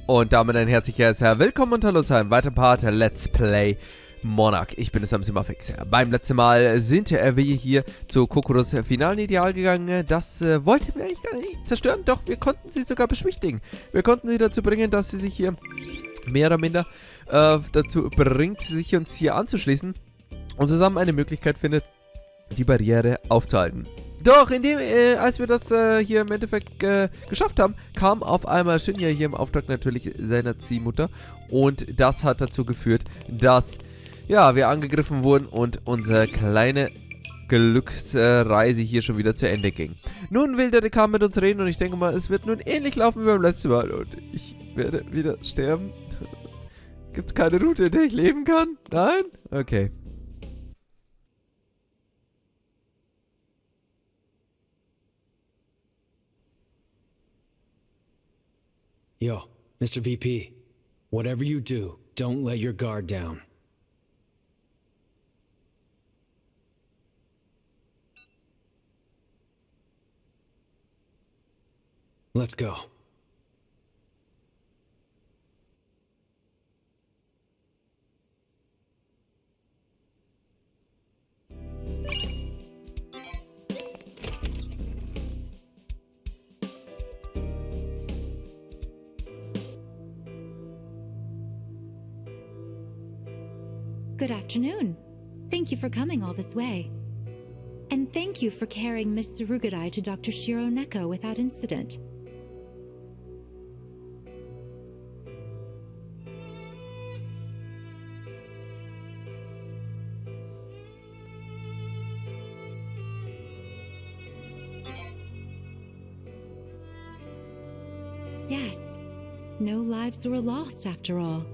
Und damit ein herzliches Willkommen und hallo zu einem weiteren Part Let's Play Monark. Ich bin es am Simafix. Beim letzten Mal sind wir hier zu Kokoros finalen Ideal gegangen. Das wollten wir eigentlich gar nicht zerstören, doch wir konnten sie sogar beschwichtigen. Wir konnten sie dazu bringen, dass sie sich hier mehr oder minder dazu bringt, sich uns hier anzuschließen und zusammen eine Möglichkeit findet, die Barriere aufzuhalten. Doch, als wir das hier im Endeffekt geschafft haben, kam auf einmal Shin hier im Auftrag natürlich seiner Ziehmutter. Und das hat dazu geführt, dass, ja, wir angegriffen wurden und unsere kleine Glücksreise hier schon wieder zu Ende ging. Nun will der Dekan mit uns reden und ich denke mal, es wird nun ähnlich laufen wie beim letzten Mal. Und ich werde wieder sterben. Gibt es keine Route, in der ich leben kann? Nein? Okay. Yo, Mr. VP, whatever you do, don't let your guard down. Let's go. Good afternoon. Thank you for coming all this way. And thank you for carrying Miss Tsurugadai to Dr. Shiro Neko without incident. Yes, no lives were lost after all.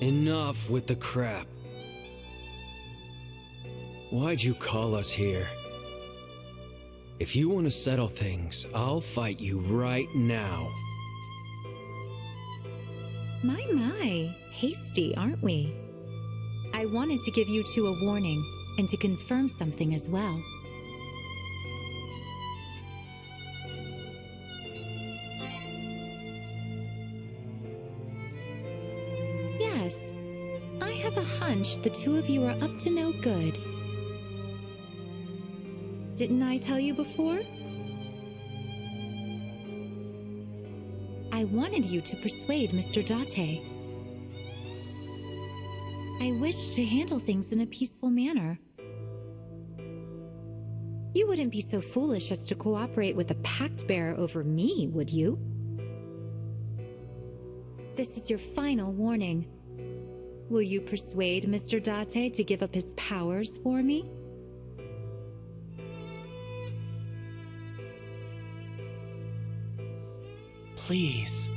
Enough with the crap. Why'd you call us here? If you want to settle things, I'll fight you right now. My, hasty, aren't we? I wanted to give you two a warning and to confirm something as well. Yes, I have a hunch the two of you are up to no good. Didn't I tell you before? I wanted you to persuade Mr. Date. I wished to handle things in a peaceful manner. You wouldn't be so foolish as to cooperate with a pact bearer over me, would you? This is your final warning. Will you persuade Mr. Date to give up his powers for me? Please.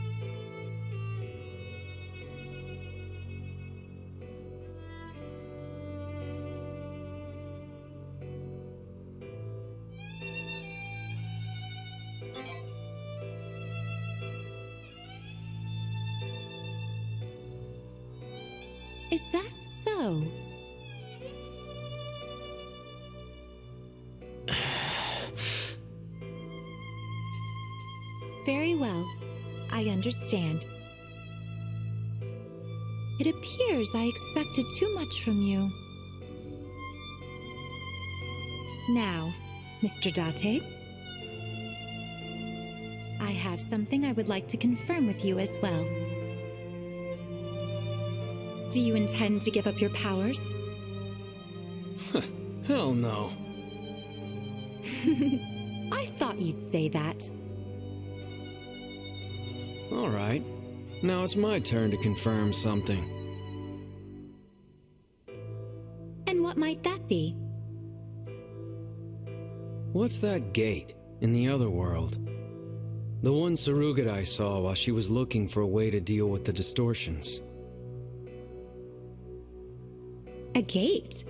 Is that so? Very well. I understand. It appears I expected too much from you. Now, Mr. Date, I have something I would like to confirm with you as well. Do you intend to give up your powers? Hell no. I thought you'd say that. All right. Now it's my turn to confirm something. And what might that be? What's that gate in the other world? The one Tsurugadai saw while she was looking for a way to deal with the distortions. A gate?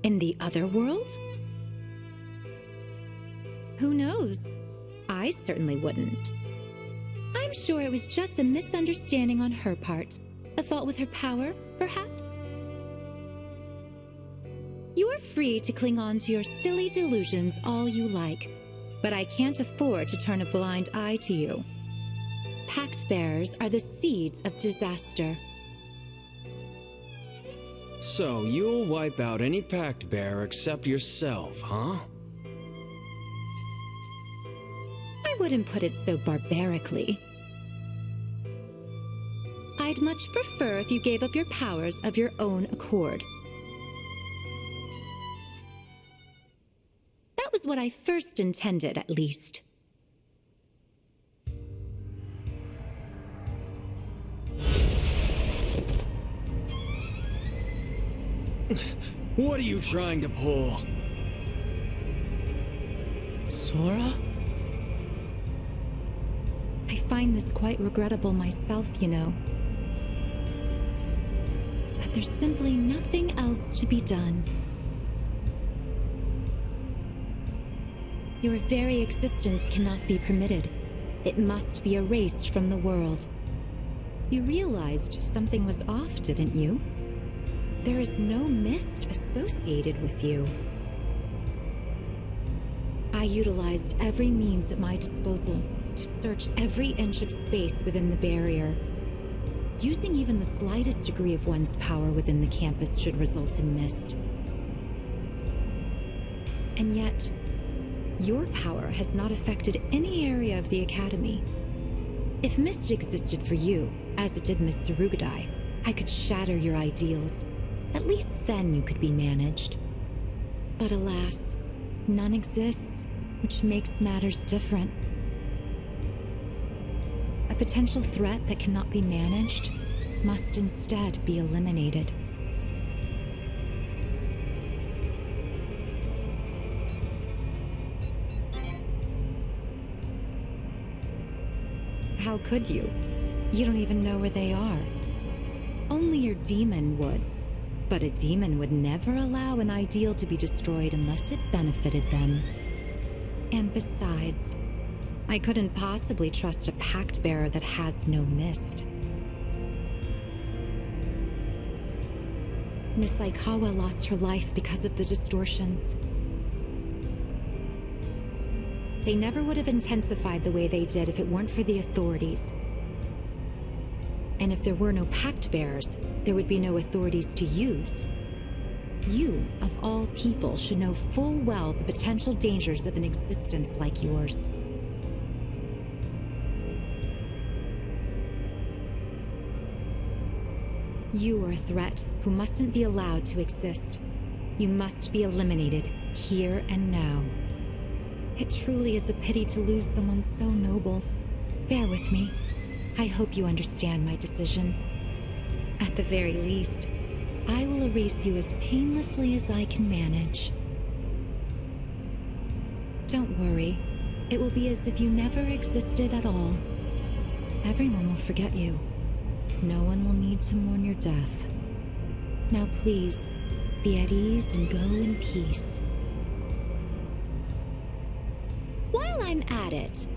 In the other world? Who knows? I certainly wouldn't. I'm sure it was just a misunderstanding on her part. A fault with her power, perhaps? Your free to cling on to your silly delusions all you like, but I can't afford to turn a blind eye to you. Pact bearers are the seeds of disaster. So you'll wipe out any pact bearer except yourself, huh? I wouldn't put it so barbarically. I'd much prefer if you gave up your powers of your own accord. That was what I first intended, at least. What are you trying to pull? Sora? I find this quite regrettable myself, you know. But there's simply nothing else to be done. Your very existence cannot be permitted. It must be erased from the world. You realized something was off, didn't you? There is no mist associated with you. I utilized every means at my disposal to search every inch of space within the barrier. Using even the slightest degree of one's power within the campus should result in mist. And yet, your power has not affected any area of the Academy. If mist existed for you, as it did Miss Tsurugudai, I could shatter your ideals. At least then you could be managed. But alas, none exists, which makes matters different. A potential threat that cannot be managed must instead be eliminated. How could you? You don't even know where they are. Only your demon would. But a demon would never allow an ideal to be destroyed unless it benefited them. And besides, I couldn't possibly trust a pact bearer that has no mist. Miss Aikawa lost her life because of the distortions. They never would have intensified the way they did if it weren't for the authorities. And if there were no pact bearers, there would be no authorities to use. You, of all people, should know full well the potential dangers of an existence like yours. You are a threat who mustn't be allowed to exist. You must be eliminated, here and now. It truly is a pity to lose someone so noble. Bear with me. I hope you understand my decision. At the very least, I will erase you as painlessly as I can manage. Don't worry. It will be as if you never existed at all. Everyone will forget you. No one will need to mourn your death. Now please, be at ease and go in peace. While I'm at it,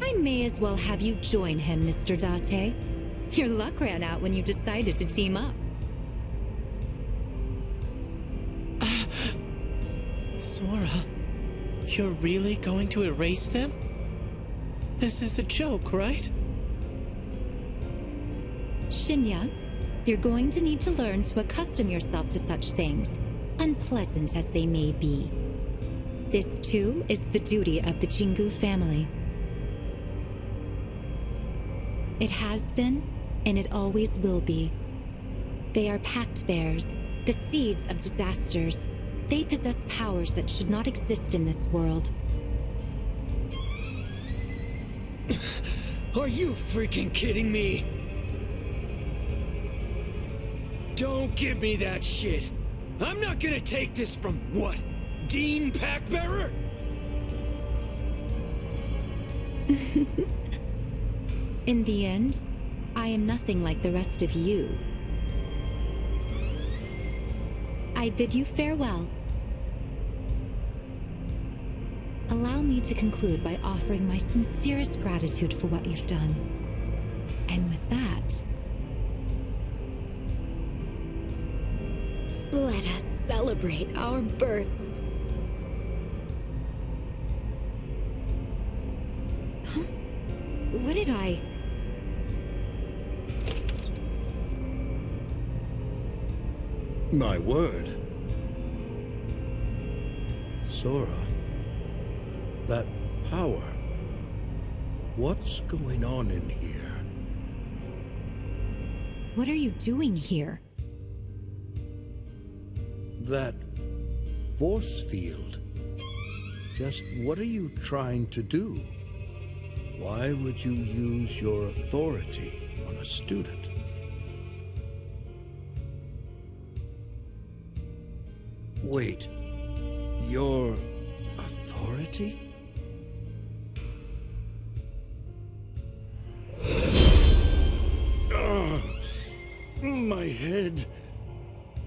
I may as well have you join him, Mr. Date. Your luck ran out when you decided to team up. Sora, you're really going to erase them? This is a joke, right? Shinya, you're going to need to learn to accustom yourself to such things, unpleasant as they may be. This, too, is the duty of the Jingu family. It has been, and it always will be. They are pact bearers, the seeds of disasters. They possess powers that should not exist in this world. Are you freaking kidding me? Don't give me that shit. I'm not gonna take this from what? Dean Packbearer? In the end, I am nothing like the rest of you. I bid you farewell. Allow me to conclude by offering my sincerest gratitude for what you've done. And with that, let us celebrate our births. Huh? What did I... My word. Sora. That power. What's going on in here? What are you doing here? That force field. Just what are you trying to do? Why would you use your authority on a student? Wait, your authority? My head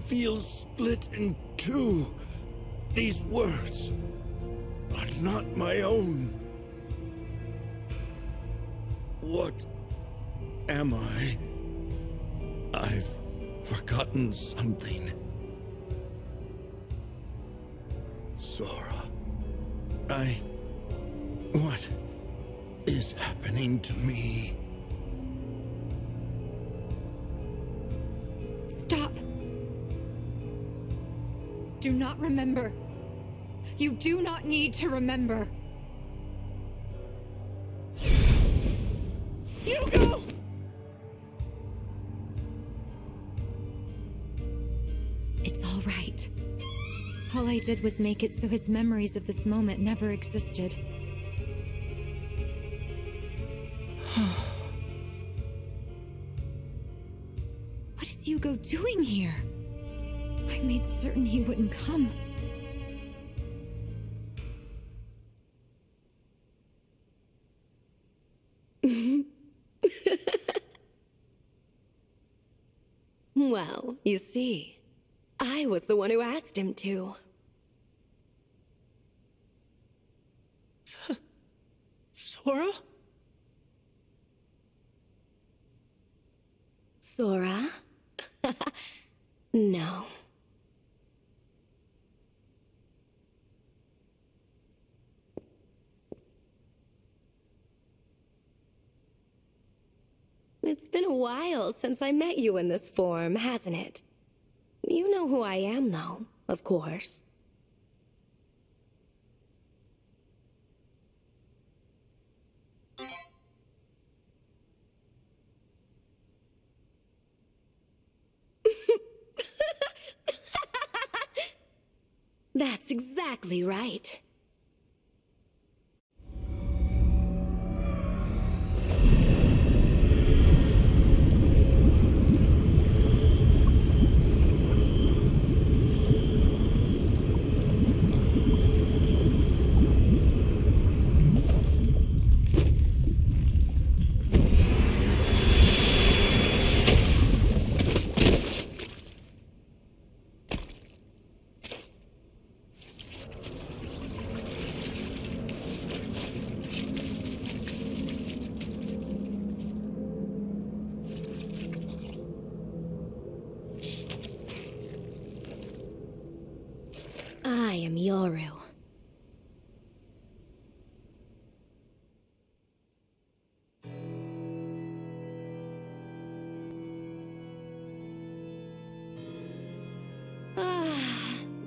feels split in two. These words are not my own. What am I? I've forgotten something. Sora, what is happening to me? Stop. Do not remember. You do not need to remember. Hugo! It's all right. All I did was make it so his memories of this moment never existed. What is Hugo doing here? I made certain he wouldn't come. Well, you see, I was the one who asked him to. Sora? Sora? No. It's been a while since I met you in this form, hasn't it? You know who I am, though, of course. That's exactly right. I am Yoru.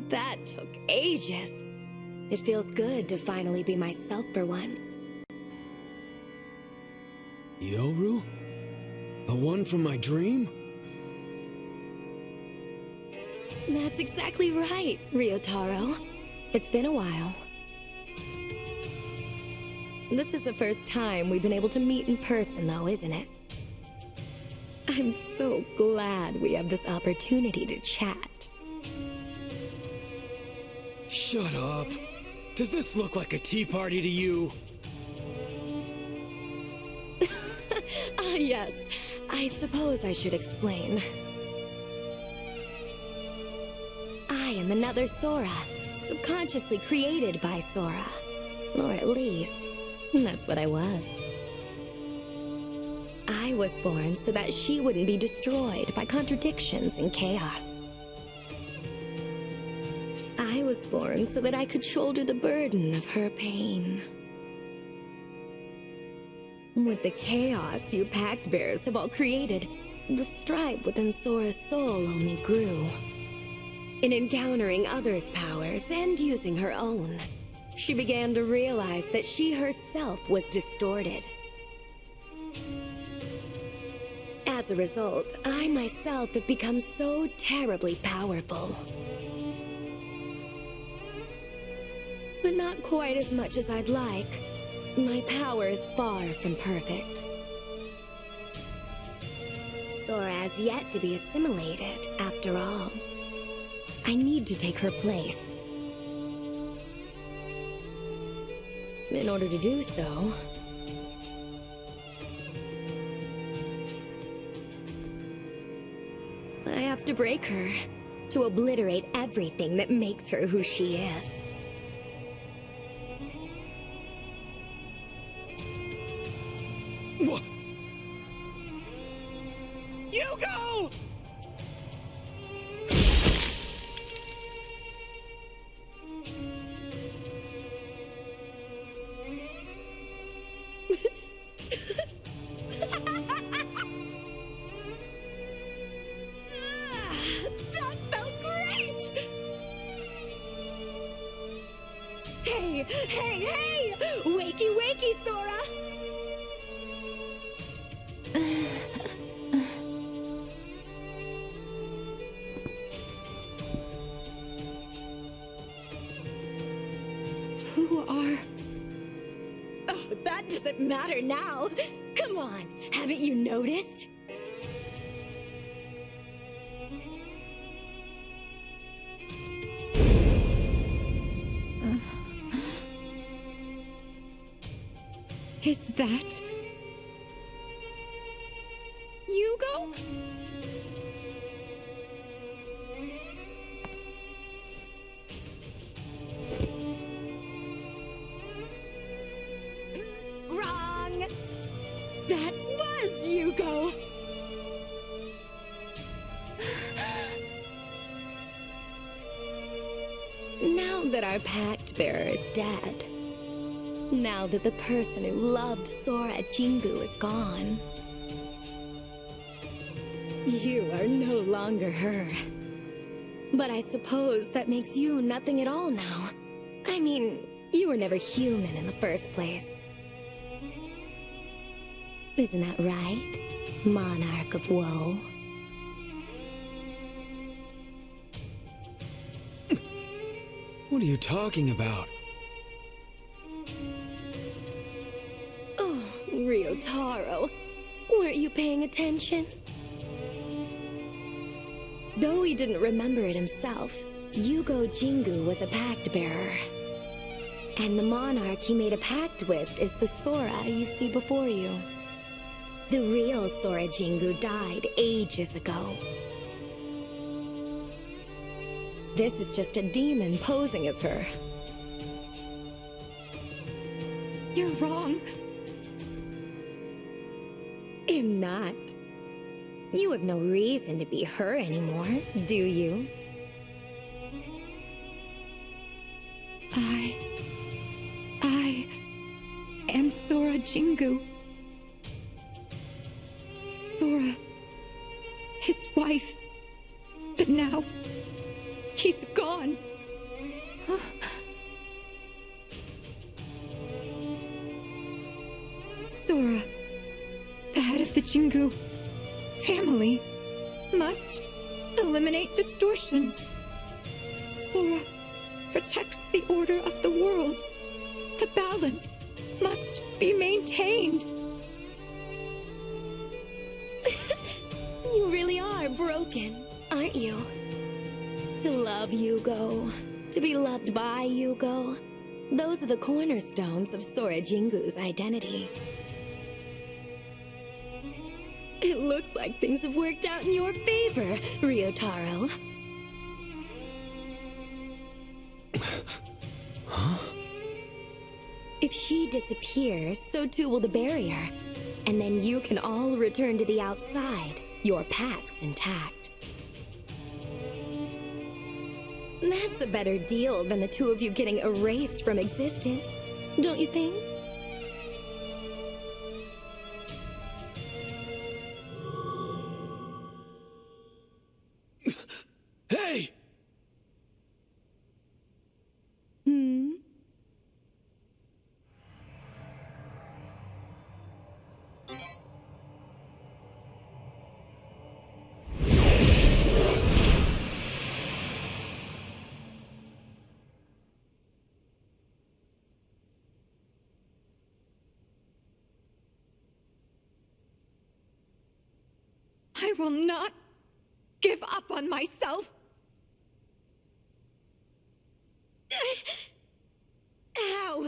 That took ages. It feels good to finally be myself for once. Yoru? The one from my dream? That's exactly right, Ryotaro. It's been a while. This is the first time we've been able to meet in person, though, isn't it? I'm so glad we have this opportunity to chat. Shut up. Does this look like a tea party to you? Yes. I suppose I should explain. I am another Sora, subconsciously created by Sora. Or at least, that's what I was. I was born so that she wouldn't be destroyed by contradictions and chaos. born so that I could shoulder the burden of her pain. With the chaos you Pact Bearers have all created, the stripe within Sora's soul only grew. In encountering others' powers and using her own, she began to realize that she herself was distorted. As a result, I myself have become so terribly powerful. But not quite as much as I'd like. My power is far from perfect. Sora has yet to be assimilated, after all. I need to take her place. In order to do so, I have to break her, to obliterate everything that makes her who she is. What? You go! That felt great! Hey! Wakey, wakey, Sora! Who are... Oh, that doesn't matter now. Come on, haven't you noticed? Is that... Hugo? Wrong! That was Hugo! Now that our Pact Bearer is dead, now that the person who loved Sora Jingu is gone, you are no longer her. But I suppose that makes you nothing at all now. I mean, you were never human in the first place. Isn't that right, Monarch of Woe? What are you talking about? Oh, Ryotaro, weren't you paying attention? Though he didn't remember it himself, Yugo Jingu was a pact bearer. And the monarch he made a pact with is the Sora you see before you. The real Sora Jingu died ages ago. This is just a demon posing as her. You're wrong. I'm not. You have no reason to be her anymore, do you? I am Sora Jingu. Sora, his wife. But now, he's gone. Sora, the head of the Jingu family, must eliminate distortions. Sora protects the order of the world. The balance must be maintained. You really are broken, aren't you? To love Yugo, to be loved by Yugo, those are the cornerstones of Sora Jingu's identity. It looks like things have worked out in your favor, Ryotaro. Huh? If she disappears, so too will the barrier. And then you can all return to the outside, your packs intact. That's a better deal than the two of you getting erased from existence, don't you think? Hey! Hmm? I will not give up on myself. How?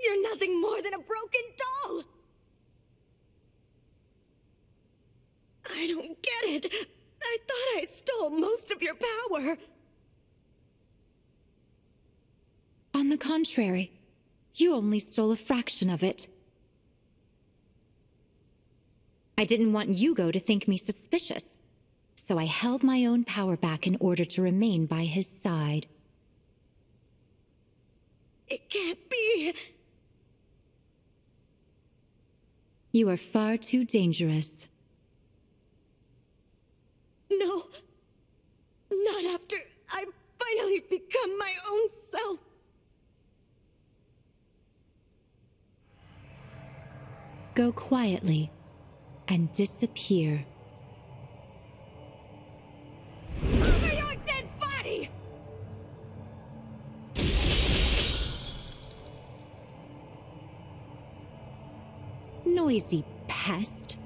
You're nothing more than a broken doll. I don't get it. I thought I stole most of your power. On the contrary, you only stole a fraction of it. I didn't want Yugo to think me suspicious, so I held my own power back in order to remain by his side. It can't be. You are far too dangerous. No. Not after I finally become my own self. Go quietly and disappear. Over your dead body! Noisy pest.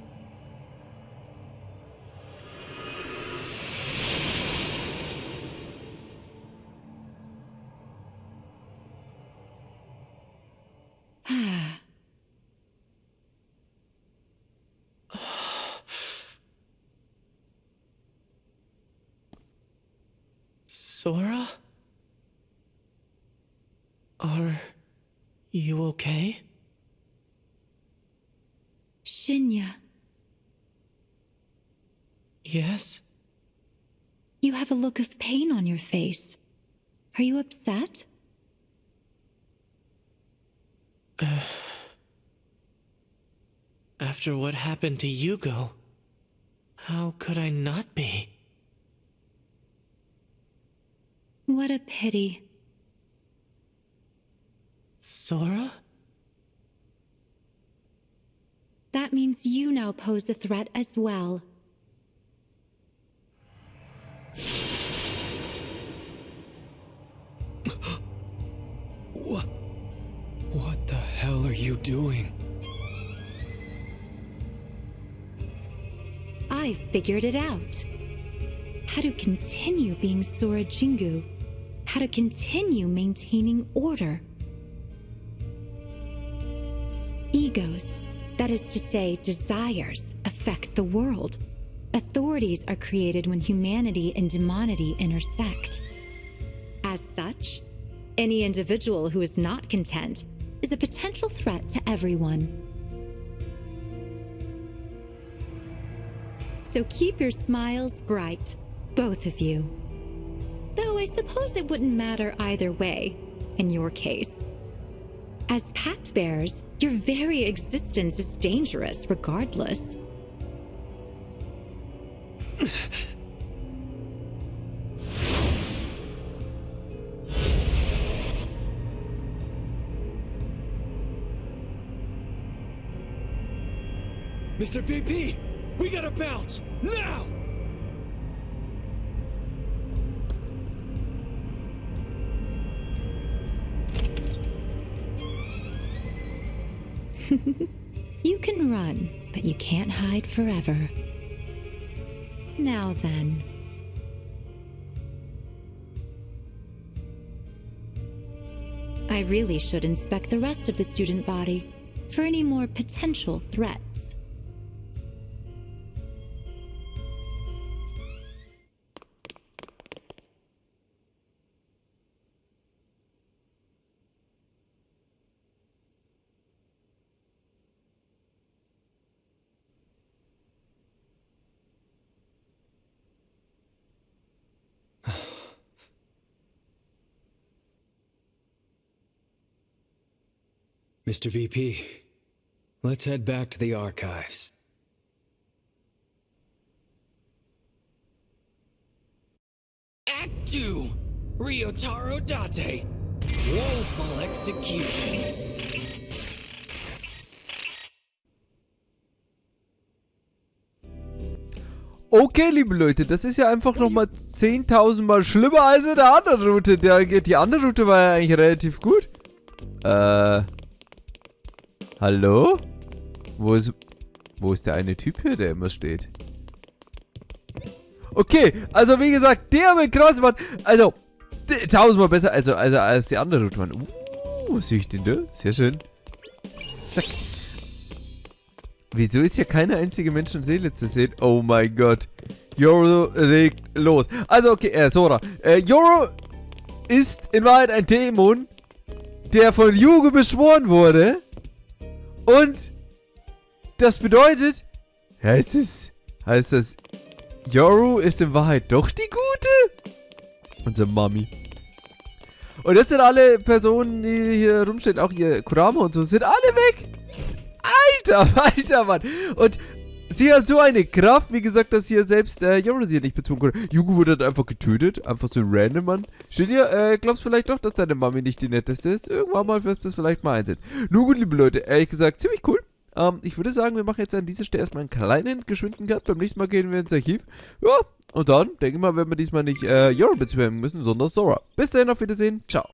Sora? Are you okay? Shinya, Yes? you have a look of pain on your face. Are you upset? After what happened to Yugo, how could I not be? What a pity. Sora? That means you now pose a threat as well. What the hell are you doing? I figured it out. How to continue being Sora Jingu. How to continue maintaining order. Egos, that is to say desires, affect the world. Authorities are created when humanity and demonity intersect. As such, any individual who is not content is a potential threat to everyone. So keep your smiles bright, both of you. Though I suppose it wouldn't matter either way, in your case. As pact bearers, your very existence is dangerous regardless. Mr. VP, we gotta bounce, now! You can run, but you can't hide forever. Now then. I really should inspect the rest of the student body for any more potential threats. Mr. VP, let's head back to the archives. Act 2, Ryotaro Date, Woeful Execution. Okay, liebe Leute, das ist ja einfach nochmal 10.000 Mal schlimmer als in der anderen Route. Die andere Route war ja eigentlich relativ gut. Hallo? Wo ist der eine Typ hier, der immer steht? Okay, also wie gesagt, der mit krass, Mann. Also, 1000-mal besser als die andere Route, Mann. Was sehe ich denn da? Sehr schön. Zack. Wieso ist hier keine einzige Menschenseele zu sehen? Oh mein Gott. Yoru regt los. Also, okay, Sora. Yoru ist in Wahrheit ein Dämon, der von Yugo beschworen wurde. Und das bedeutet, heißt das, Yoru ist in Wahrheit doch die Gute? Unsere Mami. Und jetzt sind alle Personen, die hier rumstehen, auch hier Kurama und so, sind alle weg. Alter, Mann. Und sie hat so eine Kraft, wie gesagt, dass hier selbst Yoru sie nicht bezwingen konnte. Yugo wurde dann einfach getötet. Einfach so random, Mann. Steht hier, glaubst vielleicht doch, dass deine Mami nicht die netteste ist? Irgendwann mal wirst du es vielleicht mal einsehen. Nur gut, liebe Leute, ehrlich gesagt, ziemlich cool. Ich würde sagen, wir machen jetzt an dieser Stelle erstmal einen kleinen, geschwinden Cut. Beim nächsten Mal gehen wir ins Archiv. Ja, und dann, denke ich mal, werden wir diesmal nicht Yoru bezwingen müssen, sondern Sora. Bis dahin, auf Wiedersehen. Ciao.